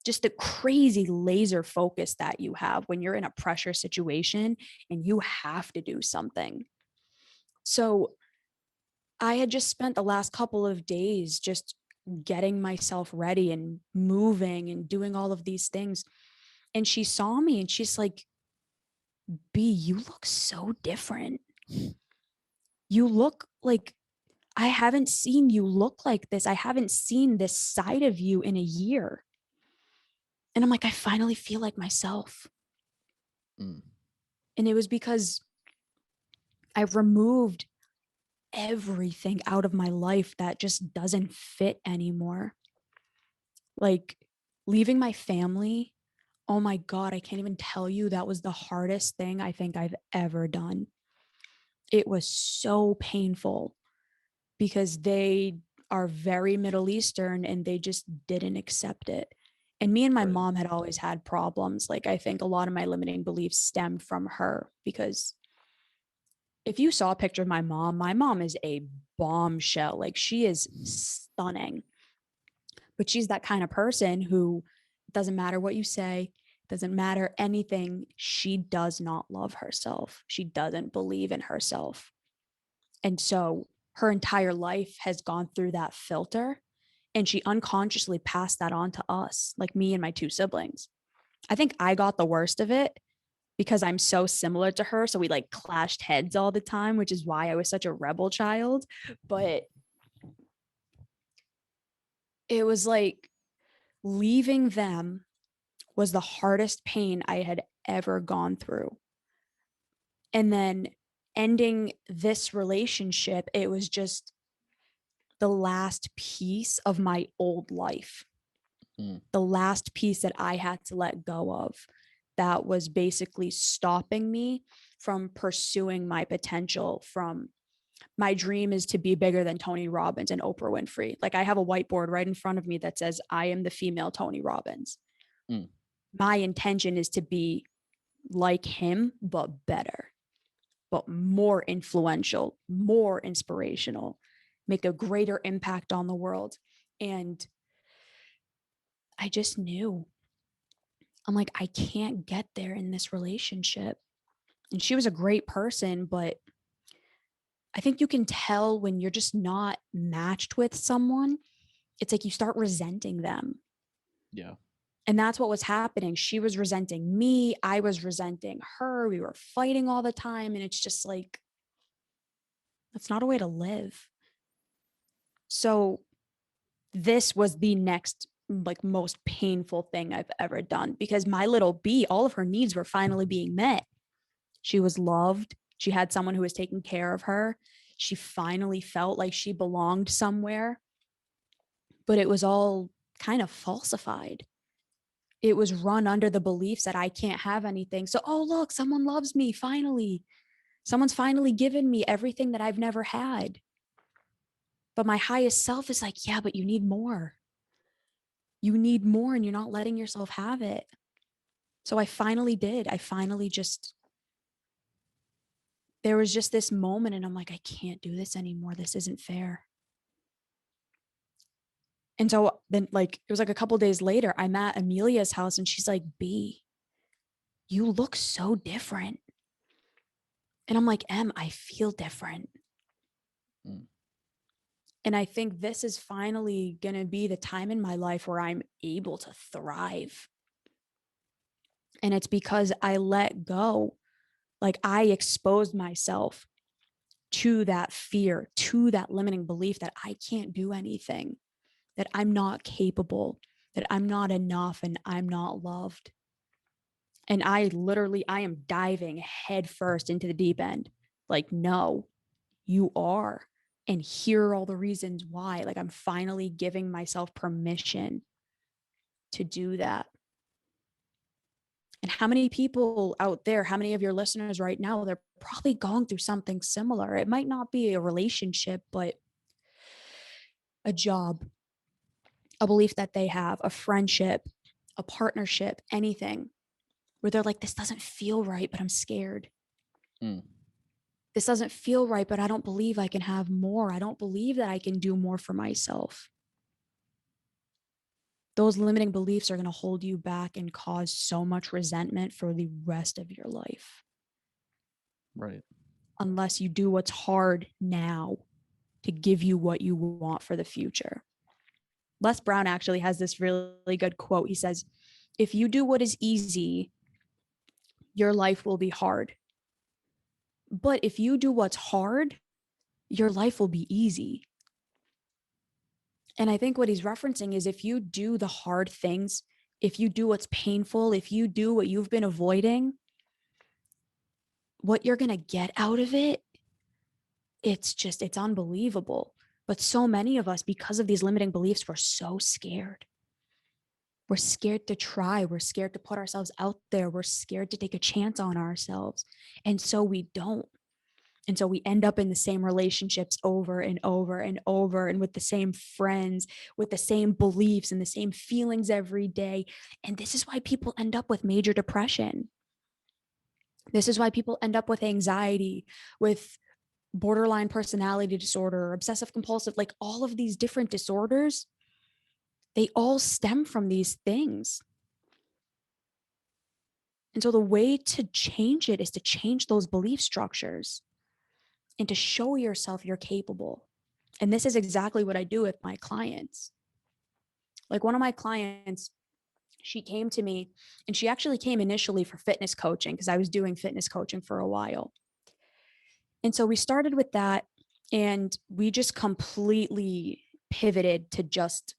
just the crazy laser focus that you have when you're in a pressure situation and you have to do something. So I had just spent the last couple of days just getting myself ready and moving and doing all of these things. And she saw me and she's like, B, you look so different. You look like I haven't seen you look like this. I haven't seen this side of you in a year. And I'm like, I finally feel like myself. And it was because I've removed everything out of my life that just doesn't fit anymore. Like leaving my family. Oh my God, I can't even tell you. That was the hardest thing I think I've ever done. It was so painful because they are very Middle Eastern and they just didn't accept it. And me and my mom had always had problems. Like I think a lot of my limiting beliefs stemmed from her, because if you saw a picture of my mom is a bombshell. Like she is stunning. But she's that kind of person who doesn't matter what you say, doesn't matter anything. She does not love herself. She doesn't believe in herself. And so her entire life has gone through that filter, and she unconsciously passed that on to us, like me and my two siblings. I think I got the worst of it because I'm so similar to her. So we like clashed heads all the time, which is why I was such a rebel child. But it was like leaving them was the hardest pain I had ever gone through. And then ending this relationship, it was just the last piece of my old life, the last piece that I had to let go of, that was basically stopping me from pursuing my potential. From my dream is to be bigger than Tony Robbins and Oprah Winfrey. Like I have a whiteboard right in front of me that says, I am the female Tony Robbins. My intention is to be like him, but better, but more influential, more inspirational, make a greater impact on the world. And I just knew, I'm like, I can't get there in this relationship. And she was a great person, but I think you can tell when you're just not matched with someone. It's like you start resenting them. Yeah. And that's what was happening. She was resenting me. I was resenting her. We were fighting all the time. And it's just like, that's not a way to live. So this was the next like most painful thing I've ever done, because my little B, all of her needs were finally being met. She was loved. She had someone who was taking care of her. She finally felt like she belonged somewhere, but it was all kind of falsified. It was run under the beliefs that I can't have anything. So, oh, look, someone loves me. Finally, someone's finally given me everything that I've never had. But my highest self is like, yeah, but you need more. You need more, and you're not letting yourself have it. So I finally did. I finally just, there was just this moment, and I'm like, I can't do this anymore. This isn't fair. And so then, like, it was like a couple days later, I'm at Amelia's house, and she's like, B, you look so different. And I'm like, Em, I feel different. And I think this is finally going to be the time in my life where I'm able to thrive. And it's because I let go. Like I exposed myself to that fear, to that limiting belief that I can't do anything, that I'm not capable, that I'm not enough, and I'm not loved. And I am diving headfirst into the deep end. Like, no, you are. And here are all the reasons why. Like, I'm finally giving myself permission to do that. And how many people out there, how many of your listeners right now, they're probably going through something similar. It might not be a relationship, but a job, a belief that they have, a friendship, a partnership, anything where they're like, this doesn't feel right, but I'm scared. This doesn't feel right, but I don't believe I can have more. I don't believe that I can do more for myself. Those limiting beliefs are going to hold you back and cause so much resentment for the rest of your life. Right. Unless you do what's hard now to give you what you want for the future. Les Brown actually has this really good quote. He says, if you do what is easy, your life will be hard. But if you do what's hard, your life will be easy. And I think what he's referencing is if you do the hard things, if you do what's painful, if you do what you've been avoiding, what you're going to get out of it, it's unbelievable. But so many of us, because of these limiting beliefs, we're so scared. We're scared to try. We're scared to put ourselves out there. We're scared to take a chance on ourselves. And so we don't. And so we end up in the same relationships over and over and over, and with the same friends, with the same beliefs and the same feelings every day. And this is why people end up with major depression. This is why people end up with anxiety, with borderline personality disorder, obsessive compulsive, like all of these different disorders. They all stem from these things. And so the way to change it is to change those belief structures and to show yourself you're capable. And this is exactly what I do with my clients. Like one of my clients, she came to me and she actually came initially for fitness coaching because I was doing fitness coaching for a while. And so we started with that and we just completely pivoted to just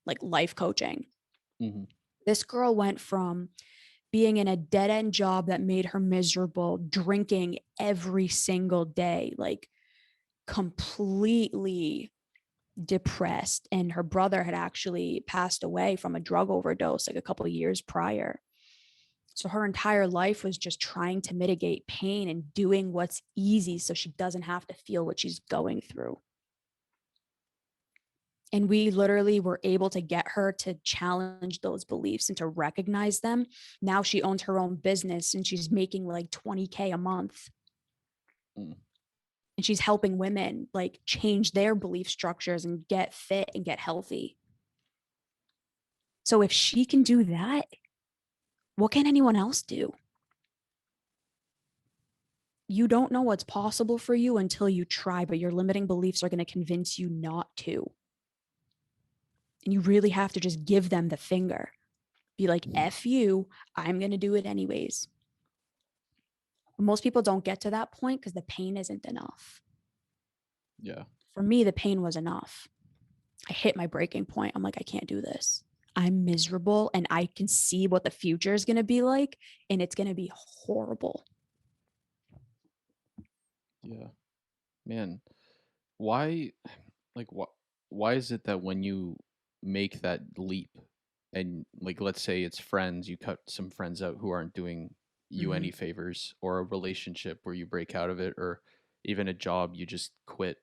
like life coaching. Mm-hmm. This girl went from being in a dead-end job that made her miserable, drinking every single day, like completely depressed. And her brother had actually passed away from a drug overdose like a couple of years prior. So her entire life was just trying to mitigate pain and doing what's easy so she doesn't have to feel what she's going through. And we literally were able to get her to challenge those beliefs and to recognize them. Now she owns her own business and she's making like $20K a month. And she's helping women like change their belief structures and get fit and get healthy. So if she can do that, what can anyone else do? You don't know what's possible for you until you try, but your limiting beliefs are going to convince you not to. And you really have to just give them the finger. Be like, F you, I'm going to do it anyways. Most people don't get to that point because the pain isn't enough. Yeah. For me, the pain was enough. I hit my breaking point. I'm like, I can't do this. I'm miserable and I can see what the future is going to be like, and it's going to be horrible. Yeah. Man, why is it that when you make that leap and like let's say it's friends, you cut some friends out who aren't doing you any favors, or a relationship where you break out of it, or even a job you just quit,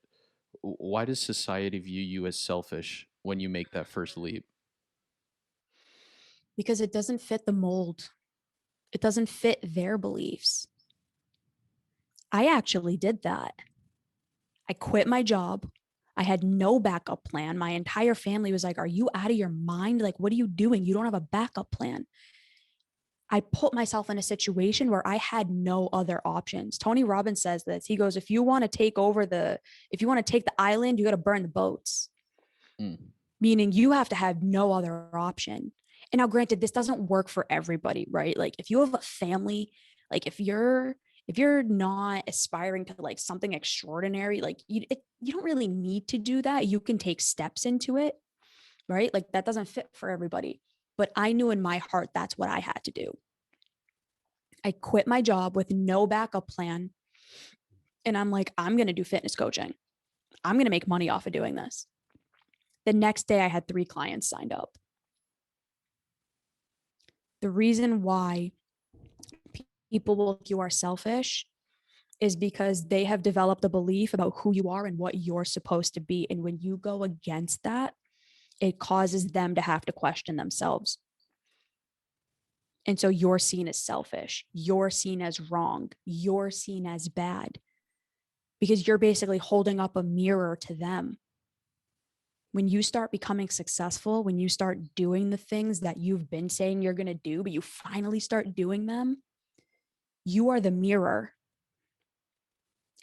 why does society view you as selfish when you make that first leap? Because it doesn't fit the mold. It doesn't fit their beliefs. I actually did that. I quit my job. I had no backup plan. My entire family was like, are you out of your mind? Like, what are you doing? You don't have a backup plan. I put myself in a situation where I had no other options. Tony Robbins says this. He goes, if you want to take the island, you got to burn the boats. Meaning you have to have no other option. And now granted, this doesn't work for everybody, right? Like if you have a family, like if you're not aspiring to like something extraordinary, like you don't really need to do that. You can take steps into it, right? Like that doesn't fit for everybody. But I knew in my heart that's what I had to do. I quit my job with no backup plan. And I'm like, I'm going to do fitness coaching. I'm going to make money off of doing this. The next day I had 3 clients signed up. The reason why people will think you are selfish is because they have developed a belief about who you are and what you're supposed to be. And when you go against that, it causes them to have to question themselves. And so you're seen as selfish, you're seen as wrong, you're seen as bad, because you're basically holding up a mirror to them. When you start becoming successful, when you start doing the things that you've been saying you're going to do, but you finally start doing them, you are the mirror.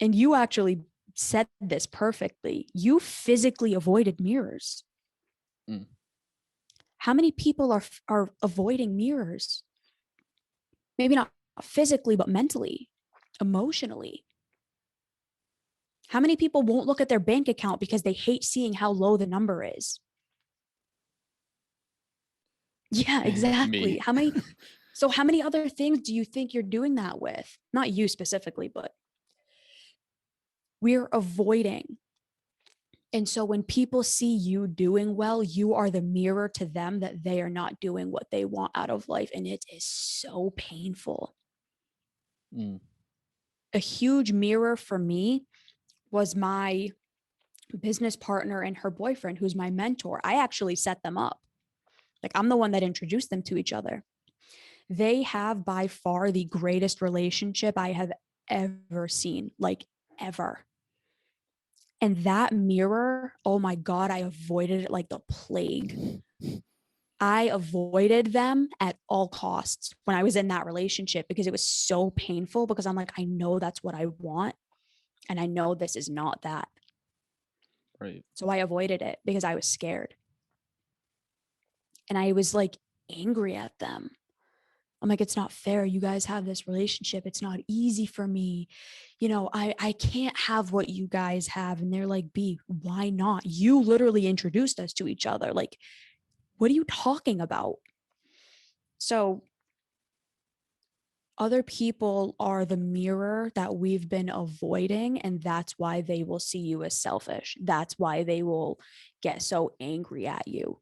And you actually said this perfectly. You physically avoided mirrors. Mm. How many people are avoiding mirrors? Maybe not physically, but mentally, emotionally. How many people won't look at their bank account because they hate seeing how low the number is? Yeah, exactly. Me. How many other things do you think you're doing that with? Not you specifically, but we're avoiding. And so when people see you doing well, you are the mirror to them that they are not doing what they want out of life. And it is so painful. Mm. A huge mirror for me was my business partner and her boyfriend, who's my mentor. I actually set them up. Like, I'm the one that introduced them to each other. They have by far the greatest relationship I have ever seen, like ever. And that mirror, oh my God, I avoided it like the plague. I avoided them at all costs when I was in that relationship because it was so painful, because I'm like, I know that's what I want. And I know this is not that. Right. So I avoided it because I was scared. And I was like angry at them. I'm like, it's not fair. You guys have this relationship. It's not easy for me. I can't have what you guys have. And they're like, B, why not? You literally introduced us to each other. Like, what are you talking about? So other people are the mirror that we've been avoiding. And that's why they will see you as selfish. That's why they will get so angry at you.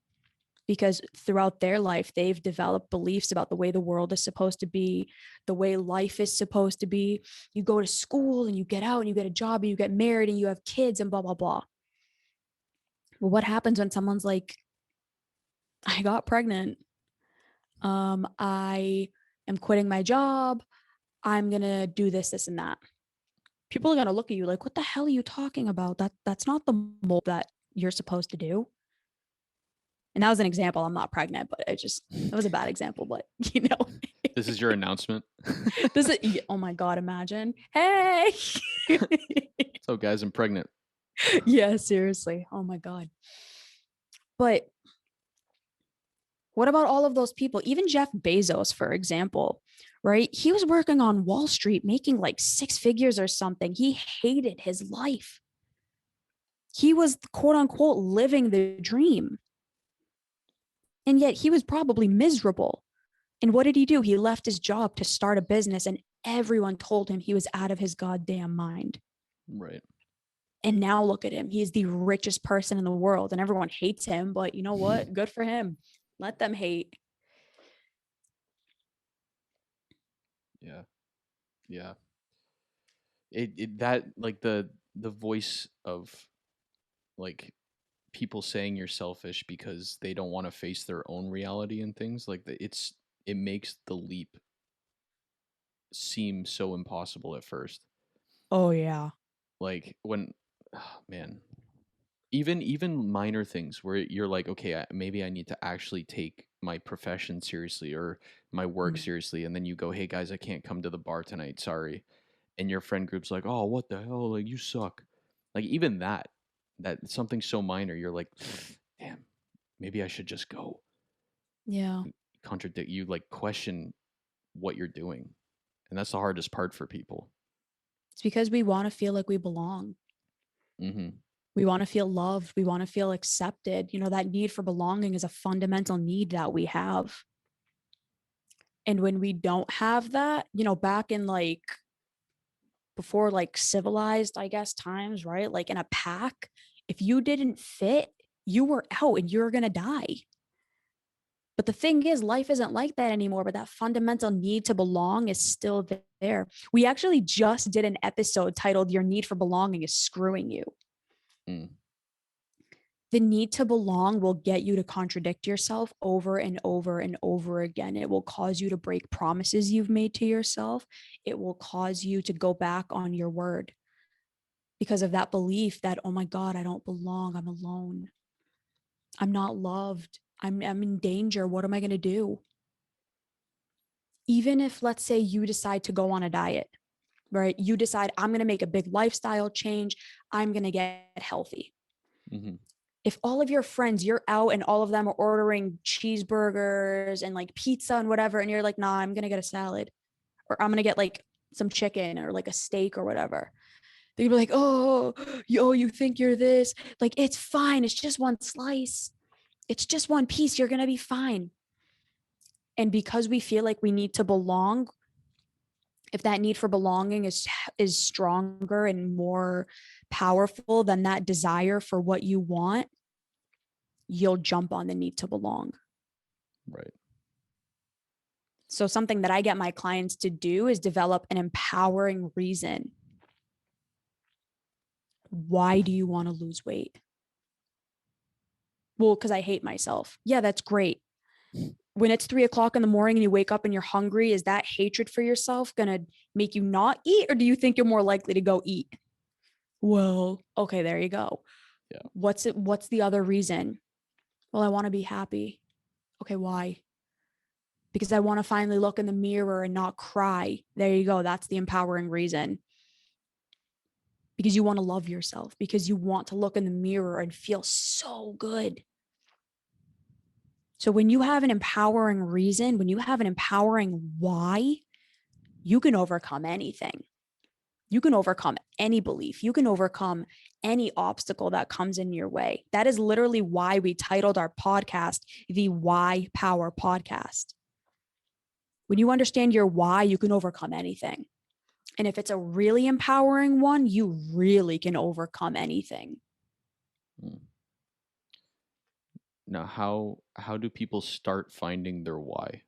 Because throughout their life, they've developed beliefs about the way the world is supposed to be, the way life is supposed to be. You go to school and you get out and you get a job and you get married and you have kids and blah, blah, blah. Well, what happens when someone's like, I got pregnant. I am quitting my job. I'm going to do this, this, and that. People are going to look at you like, what the hell are you talking about? That's not the mold that you're supposed to do. And that was an example. I'm not pregnant, but it was a bad example, but This is your announcement. Oh my God, imagine. Hey. So guys, I'm pregnant. Yeah, seriously. Oh my God. But what about all of those people? Even Jeff Bezos, for example, right? He was working on Wall Street, making like 6 figures or something. He hated his life. He was, quote unquote, living the dream. And yet he was probably miserable. And what did he do? He left his job to start a business, and everyone told him he was out of his goddamn mind. Right. And now look at him. He's the richest person in the world, and everyone hates him. But you know what? Good for him. Let them hate. Yeah. Yeah. That like the voice of like people saying you're selfish because they don't want to face their own reality and things like that. It makes the leap seem so impossible at first. Oh, yeah. Like when, oh, man, even minor things where you're like, okay, maybe I need to actually take my profession seriously or my work seriously, and then you go, hey guys, I can't come to the bar tonight, sorry, and your friend group's like, oh, what the hell, like you suck. Like even that something so minor, you're like, damn, maybe I should just go. Yeah. Contradict you, like question what you're doing, and that's the hardest part for people. It's because we want to feel like we belong. Mm-hmm. We want to feel loved. We want to feel accepted. That need for belonging is a fundamental need that we have. And when we don't have that, back in like before like civilized, I guess, times, right? Like in a pack, if you didn't fit, you were out and you were going to die. But the thing is, life isn't like that anymore, but that fundamental need to belong is still there. We actually just did an episode titled Your Need for Belonging is Screwing You. The need to belong will get you to contradict yourself over and over and over again. It will cause you to break promises you've made to yourself. It will cause you to go back on your word because of that belief that, oh my God, I don't belong. I'm alone. I'm not loved. I'm in danger. What am I going to do? Even if, let's say, you decide to go on a diet, right? You decide, I'm going to make a big lifestyle change. I'm going to get healthy. If all of your friends, you're out and all of them are ordering cheeseburgers and like pizza and whatever, and you're like, nah, I'm going to get a salad, or I'm going to get like some chicken or like a steak or whatever. They'd be like, oh, you think you're this? Like, it's fine. It's just one slice. It's just one piece. You're going to be fine. And because we feel like we need to belong, if that need for belonging is stronger and more powerful than that desire for what you want, you'll jump on the need to belong. Right. So something that I get my clients to do is develop an empowering reason. Why do you want to lose weight? Well, because I hate myself. Yeah, that's great. When it's 3:00 in the morning and you wake up and you're hungry, is that hatred for yourself going to make you not eat? Or do you think you're more likely to go eat? Well, okay, there you go. Yeah. What's the other reason? Well, I want to be happy. Okay, why? Because I want to finally look in the mirror and not cry. There you go. That's the empowering reason. Because you want to love yourself, because you want to look in the mirror and feel so good. So when you have an empowering reason, when you have an empowering why, you can overcome anything. You can overcome any belief. You can overcome any obstacle that comes in your way. That is literally why we titled our podcast the WhyPower Podcast. When you understand your why, you can overcome anything. And if it's a really empowering one, you really can overcome anything. Now, how do people start finding their why?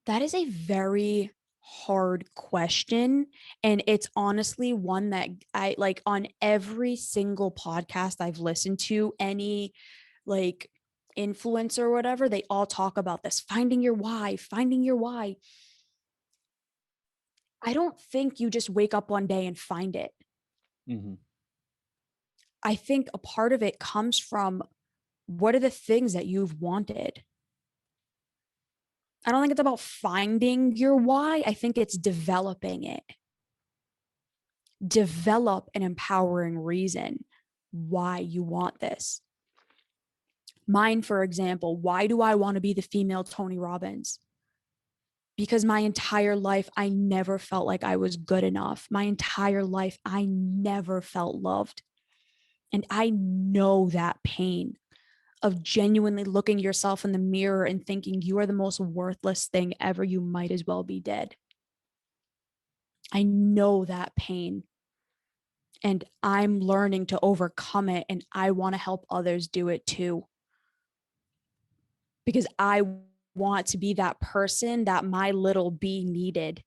That is a very hard question. And it's honestly one that I like on every single podcast I've listened to, any like influencer or whatever, they all talk about this, finding your why, finding your why. I don't think you just wake up one day and find it. I think a part of it comes from what are the things that you've wanted? I don't think it's about finding your why. I think it's developing it. Develop an empowering reason why you want this. Mine, for example, why do I want to be the female Tony Robbins? Because my entire life, I never felt like I was good enough. My entire life, I never felt loved. And I know that pain of genuinely looking yourself in the mirror and thinking you are the most worthless thing ever. You might as well be dead. I know that pain. And I'm learning to overcome it. And I want to help others do it too. Because I want to be that person that my little bee needed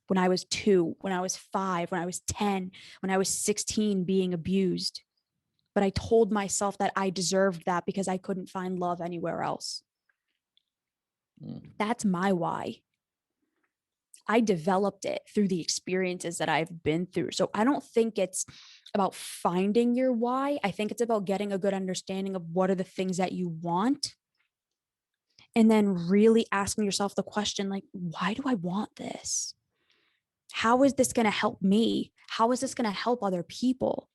when I was 2, when I was 5, when I was 10, when I was 16 being abused. But I told myself that I deserved that because I couldn't find love anywhere else. That's my why. I developed it through the experiences that I've been through. So I don't think it's about finding your why. I think it's about getting a good understanding of what are the things that you want. And then really asking yourself the question, like, why do I want this? How is this going to help me? How is this going to help other people?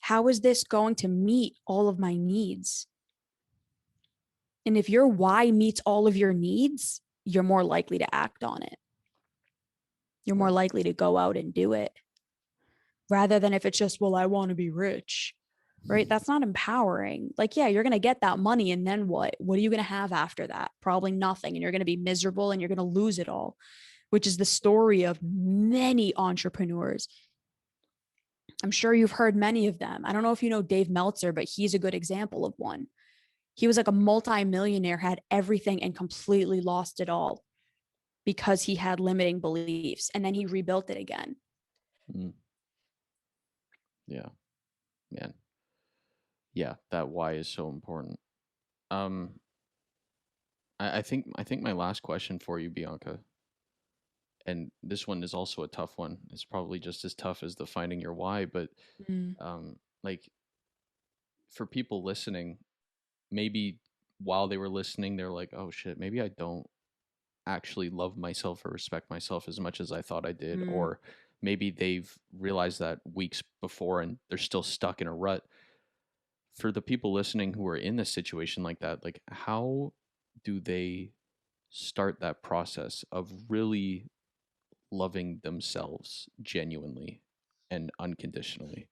How is this going to meet all of my needs? And if your why meets all of your needs, you're more likely to act on it. You're more likely to go out and do it. Rather than if it's just, well, I want to be rich, right? That's not empowering. Like, yeah, you're going to get that money. And then what? What are you going to have after that? Probably nothing. And you're going to be miserable and you're going to lose it all, which is the story of many entrepreneurs. I'm sure you've heard many of them. I don't know if you know Dave Meltzer, but he's a good example of one. He was like a multi-millionaire, had everything, and completely lost it all because he had limiting beliefs. And then he rebuilt it again. Mm. Yeah, man. Yeah, that why is so important. Um, I think my last question for you, Bianca, and this one is also a tough one. It's probably just as tough as the finding your why, but Mm. like for people listening, maybe while they were listening, they're like, "Oh shit, maybe I don't actually love myself or respect myself as much as I thought I did," Mm. or maybe they've realized that weeks before and they're still stuck in a rut. For the people listening who are in a situation like that, like how do they start that process of really loving themselves genuinely and unconditionally?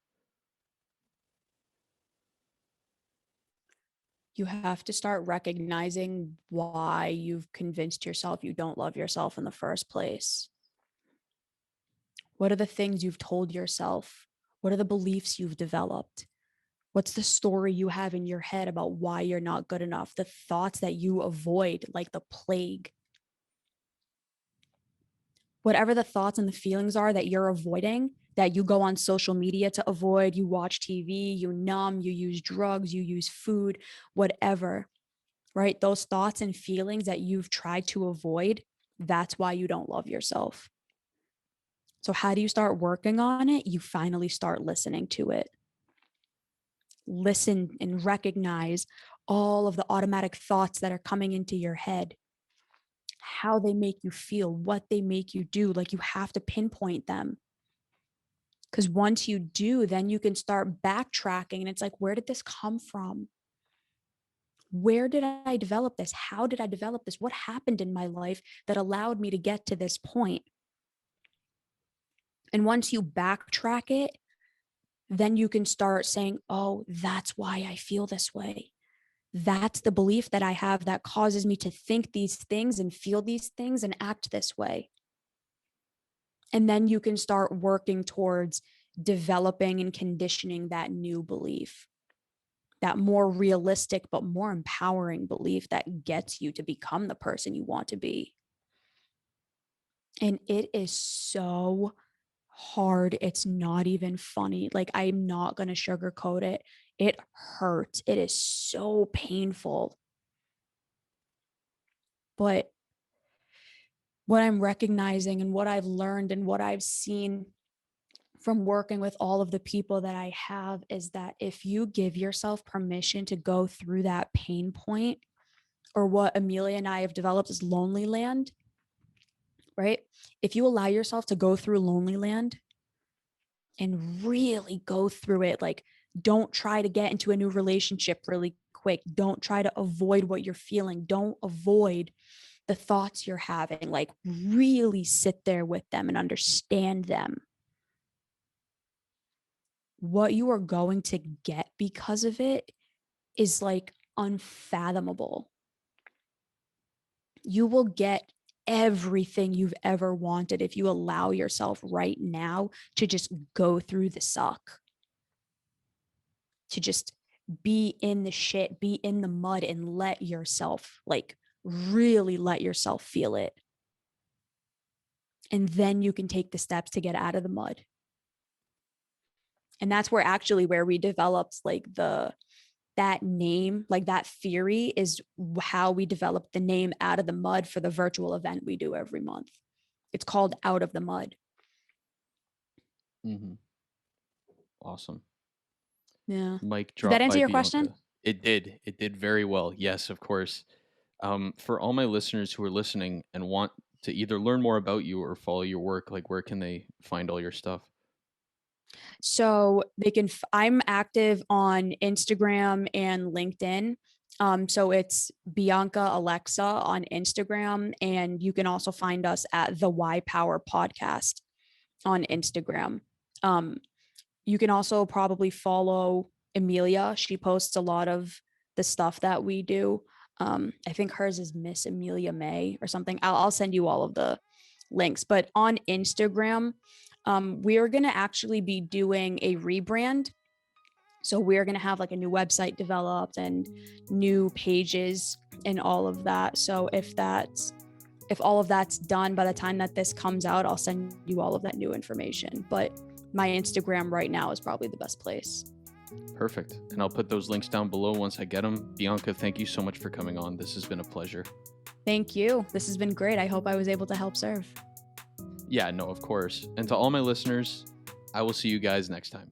You have to start recognizing why you've convinced yourself you don't love yourself in the first place. What are the things you've told yourself? What are the beliefs you've developed? What's the story you have in your head about why you're not good enough? The thoughts that you avoid like the plague. Whatever the thoughts and the feelings are that you're avoiding, that you go on social media to avoid, you watch TV, you numb, you use drugs, you use food, whatever, right? Those thoughts and feelings that you've tried to avoid, that's why you don't love yourself. So, how do you start working on it? You finally start listening to it. Listen and recognize all of the automatic thoughts that are coming into your head, how they make you feel, what they make you do. Like you have to pinpoint them. Because once you do, then you can start backtracking. And it's like, where did this come from? Where did I develop this? How did I develop this? What happened in my life that allowed me to get to this point? And once you backtrack it, then you can start saying, oh, that's why I feel this way. That's the belief that I have that causes me to think these things and feel these things and act this way. And then you can start working towards developing and conditioning that new belief, that more realistic, but more empowering belief that gets you to become the person you want to be. And it is so hard. It's not even funny. Like, I'm not going to sugarcoat it. It hurts. It is so painful. But what I'm recognizing and what I've learned and what I've seen from working with all of the people that I have is that if you give yourself permission to go through that pain point, or what Amelia and I have developed as lonely land, right? If you allow yourself to go through lonely land and really go through it, like don't try to get into a new relationship really quick. Don't try to avoid what you're feeling. Don't avoid the thoughts you're having. Like really sit there with them and understand them. What you are going to get because of it is like unfathomable. You will get everything you've ever wanted if you allow yourself right now to just go through the suck, to just be in the shit, be in the mud, and let yourself, like, really let yourself feel it. And then you can take the steps to get out of the mud. And that's where we developed like that name, like that theory is how we developed the name Out of the Mud for the virtual event we do every month. It's called Out of the Mud. Mm-hmm. Awesome. Yeah. Mic Did that drop answer by your question? Bianca. It did. It did very well. Yes, of course. For all my listeners who are listening and want to either learn more about you or follow your work, like where can they find all your stuff? So they can, I'm active on Instagram and LinkedIn. So it's Bianca Alexa on Instagram. And you can also find us at the WhyPower Podcast on Instagram. You can also probably follow Amelia. She posts a lot of the stuff that we do. I think hers is Miss Amelia May or something. I'll send you all of the links. But on Instagram, we are going to actually be doing a rebrand. So we're going to have like a new website developed and new pages and all of that. So if all of that's done by the time that this comes out, I'll send you all of that new information. But my Instagram right now is probably the best place. Perfect. And I'll put those links down below once I get them. Bianca, thank you so much for coming on. This has been a pleasure. Thank you. This has been great. I hope I was able to help serve. Yeah, no, of course. And to all my listeners, I will see you guys next time.